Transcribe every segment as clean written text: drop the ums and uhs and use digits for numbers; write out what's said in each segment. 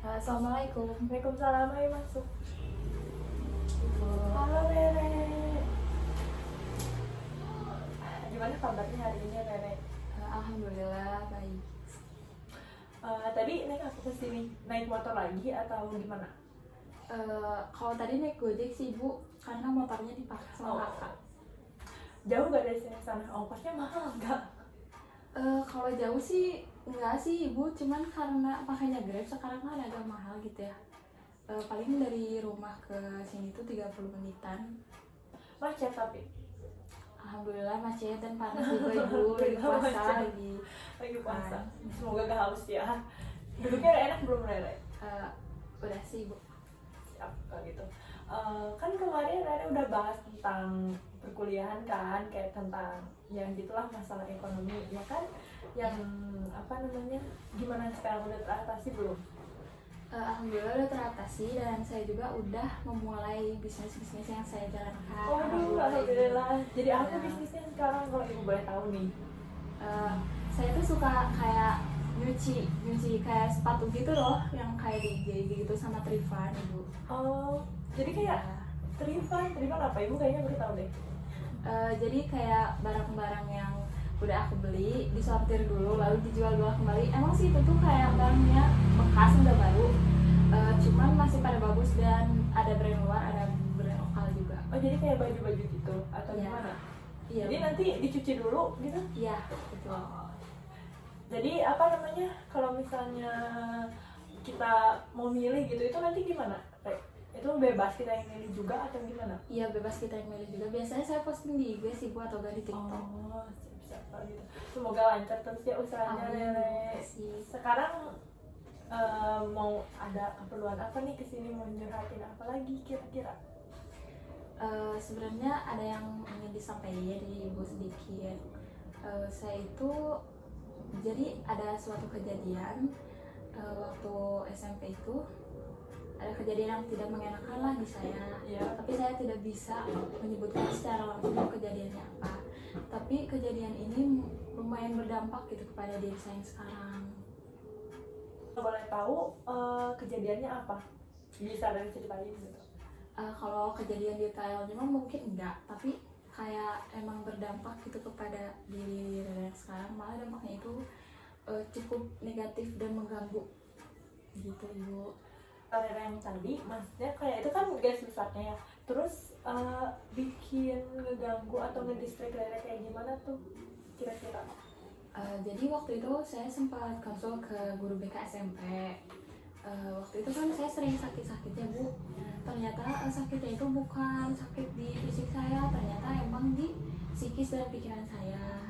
Assalamualaikum. Waalaikumsalam, ayo masuk. Halo Rere. Gimana kabarnya hari ini Rere? Alhamdulillah baik. Tadi naik apa ke sini? Naik motor lagi atau gimana? Kalau tadi naik Gojek sih Bu, karena motornya dipakai sama kakak. Jauh gak dari sini ke sana? Ongkosnya mahal nggak? Kalau jauh sih enggak sih Ibu, cuman karena pakainya Grab sekarang kan agak mahal gitu ya. Paling dari rumah ke sini tuh 30 menitan. Macet tapi? Alhamdulillah macet dan panas juga Ibu, lagi puasa Macet. lagi Lagi puasa. Semoga gak haus ya. Duduknya udah enak belum Rere? udah sih Ibu. Siap kalau gitu. Kan kemarin Rere udah bahas tentang perkuliahan kan, kayak tentang yang gitulah masalah ekonomi ya kan, yang apa namanya, gimana sekarang udah teratasi belum? Alhamdulillah udah teratasi dan saya juga udah memulai bisnis-bisnis yang saya jalankan. Oh alhamdulillah. Jadi apa Ya. bisnisnya sekarang kalau ibu boleh tahu nih? Saya tuh suka kayak nyuci kayak sepatu gitu loh, yang kayak di IG gitu sama Trifan Ibu. Oh jadi kayak Ya. Trifan apa ibu kayaknya baru tahu deh. Jadi kayak barang-barang yang udah aku beli disortir dulu lalu dijual kembali. Emang sih itu tuh kayak barangnya bekas udah baru, cuman masih pada bagus dan ada brand luar ada brand lokal juga. Oh jadi kayak baju-baju gitu atau Iya. gimana? Iya. Jadi nanti dicuci dulu gitu? Iya betul. Jadi apa namanya, kalau misalnya kita mau milih gitu itu nanti gimana? Itu bebas kita yang milih juga atau gimana? Iya bebas kita yang milih juga. Biasanya saya posting di IG sih Bu atau gak di TikTok. Oh, siap kalau gitu. Semoga lancar terus ya usahanya Amin. Rere. Makasih. Sekarang mau ada keperluan apa nih kesini, mau nyurhatin apa lagi kira-kira? Sebenarnya ada yang ingin disampaikan dari Ibu sedikit. Saya itu jadi ada suatu kejadian waktu SMP itu ada kejadian yang tidak mengenakan lah di saya. Iya. Tapi saya tidak bisa menyebutkan secara langsung kejadiannya apa. Tapi kejadian ini lumayan berdampak gitu kepada diri saya yang sekarang. Boleh tahu kejadiannya apa? Bisa dari ceritain gitu. Kalau kejadian detailnya mah mungkin enggak, tapi kayak emang berdampak gitu kepada diri Rere yang sekarang. Malah dampaknya itu cukup negatif dan mengganggu gitu Ibu. Rere yang tadi maksudnya kayak itu kan garis besarnya ya, terus bikin ngeganggu atau ngedistract Rere kayak gimana tuh kira-kira? Jadi waktu itu saya sempat konsul ke guru BK SMP. Waktu itu kan saya sering sakit-sakitnya Bu. Ternyata sakitnya itu bukan sakit di fisik saya, ternyata emang di psikis dan pikiran saya.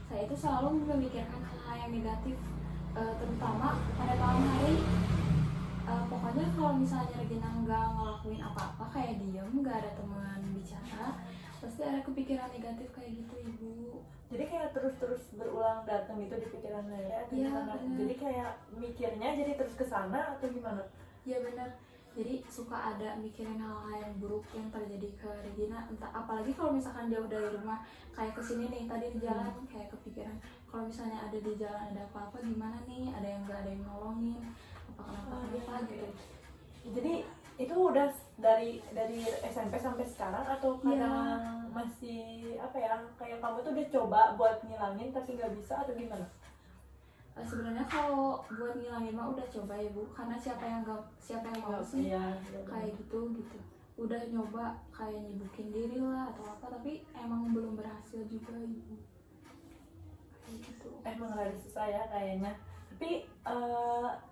Saya itu selalu memikirkan hal-hal yang negatif, terutama pada malam hari. Pokoknya kalau misalnya Regina nggak ngelakuin apa-apa, kayak diem, nggak ada teman bicara, pasti ada kepikiran negatif kayak gitu Ibu. Jadi kayak terus-terus berulang datang itu di pikiran Rere atau Iya, gimana? bener. Jadi kayak mikirnya jadi terus ke sana atau gimana? Ya benar. Jadi suka ada mikirin hal-hal yang buruk yang terjadi ke Regina, entah apalagi kalau misalkan jauh dari rumah, kayak kesini nih tadi di jalan kayak kepikiran kalau misalnya ada di jalan ada apa-apa gimana nih, ada yang nggak ada yang nolongin, apa kenapa gitu. Jadi itu udah dari SMP sampai sekarang atau Iya. kadang masih apa ya, kayak kamu tuh udah coba buat ngilangin tapi nggak bisa atau gimana? Sebenarnya kalau buat ngilangin mah udah coba ya Bu, karena siapa yang mau sih Iya, kayak gitu. Udah nyoba kayak nyibukin diri lah atau apa, tapi emang belum berhasil juga Ibu. Kayak gitu. emang rada susah ya kayaknya. Tapi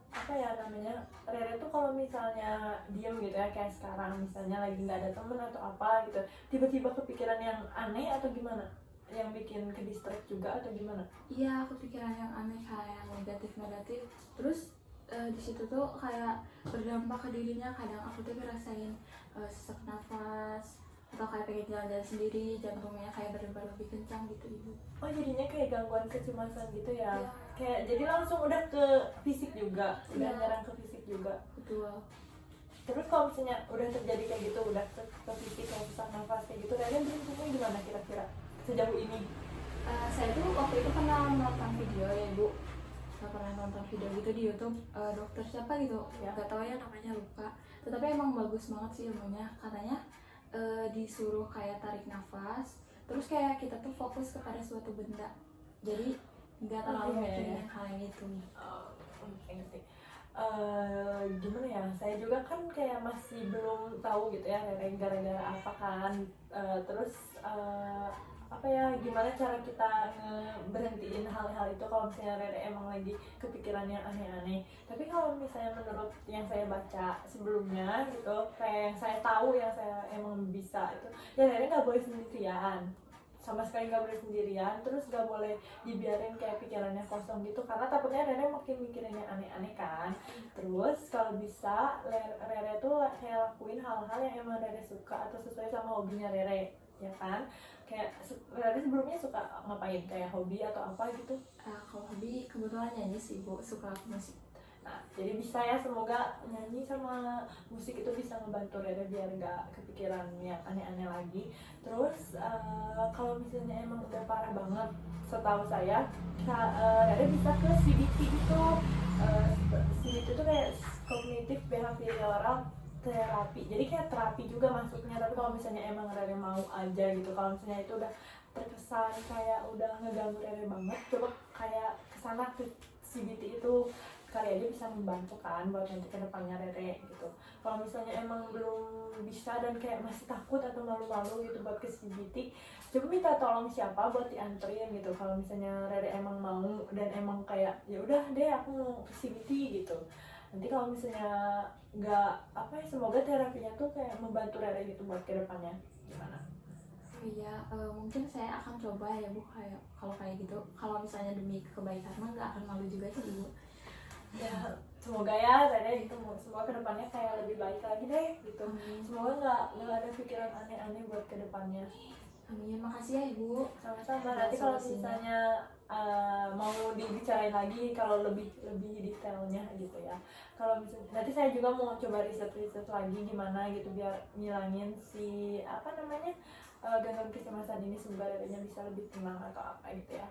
apa ya namanya, Rere tuh kalau misalnya diem gitu ya kayak sekarang misalnya lagi nggak ada temen atau apa gitu, tiba-tiba kepikiran yang aneh atau gimana, yang bikin ke distract juga atau gimana? Iya, kepikiran yang aneh kayak yang negatif terus di situ tuh kayak berdampak ke dirinya. Kadang aku tuh ngerasain sesak nafas atau kayak pengen jalan-jalan sendiri, jantungnya kayak berdebar lebih kencang gitu Ibu. Oh jadinya kayak gangguan kecemasan gitu ya? Iya. Kayak jadi langsung udah ke fisik juga, udah Iya. nyerang ke fisik juga. Betul. Terus kalau misalnya udah terjadi kayak gitu, udah ke fisik kayak sesak nafas kayak gitu, Rere beruntungnya gimana kira-kira sejauh ini? Saya tuh waktu itu pernah nonton video ya Bu, nggak pernah nonton video gitu di YouTube, dokter siapa gitu, Ya. nggak tahu ya namanya, lupa. Tetapi emang bagus banget sih ilmunya, katanya disuruh kayak tarik nafas, terus kayak kita tuh fokus kepada suatu benda, jadi nggak terlalu Oke. mikirin hal yang itu. Oke, ngerti. Gimana ya, saya juga kan kayak masih belum tahu gitu ya Rere gara-gara apa kan. Terus apa ya, gimana cara kita berhentiin hal-hal itu kalau misalnya Rere emang lagi kepikiran yang aneh-aneh. Tapi kalau misalnya menurut yang saya baca sebelumnya gitu, kayak yang saya tahu, yang saya emang bisa itu, ya Rere nggak boleh sendirian, sama sekali nggak boleh sendirian, terus nggak boleh dibiarin kayak pikirannya kosong gitu, karena takutnya Rere makin mikirin yang aneh-aneh kan. Terus kalau bisa Rere tuh kayak lakuin hal-hal yang emang Rere suka atau sesuai sama hobinya Rere, ya kan. Kayak Rere sebelumnya suka ngapain, kayak hobi atau apa gitu? Kalau hobi kebetulan nyanyi sih Bu, suka musik. Nah, jadi bisa ya, semoga nyanyi sama musik itu bisa ngebantu Rere biar nggak kepikiran yang aneh-aneh lagi. Terus kalau misalnya emang udah parah banget, setahu saya Rere bisa ke CBT itu. CBT itu kayak Cognitive Behavioral Therapy, jadi kayak terapi juga masuknya. Tapi kalau misalnya emang Rere mau aja gitu, kalau misalnya itu udah terkesan kayak udah ngeganggu Rere banget, coba kayak kesana ke CBT itu, kali aja bisa membantu kan buat nanti kedepannya Rere gitu. Kalau misalnya emang belum bisa dan kayak masih takut atau malu-malu gitu buat ke CBT, coba minta tolong siapa buat dianterin gitu. Kalau misalnya Rere emang mau dan emang kayak ya udah deh aku mau ke CBT gitu, nanti kalau misalnya nggak apa ya, semoga terapinya tuh kayak membantu Rere gitu buat kedepannya. Gimana? Oh iya, mungkin saya akan coba ya Bu, kayak kalau kayak gitu, kalau misalnya demi kebaikan mah nggak akan malu juga sih Bu. Ya semoga ya Rere itu semua kedepannya kayak lebih baik lagi deh gitu. Amin. Semoga nggak ada pikiran aneh-aneh buat kedepannya. Amin, makasih ya Ibu. Sama-sama. Nanti kalau misalnya mau dibicarain lagi kalau lebih detailnya gitu ya. Kalau misalnya nanti saya juga mau coba riset lagi gimana gitu biar ngilangin si apa namanya gangguan kecemasan ini, semoga Rerenya bisa lebih tenang atau apa gitu ya.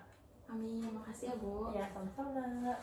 Amin, makasih ya Bu. Ya sama-sama.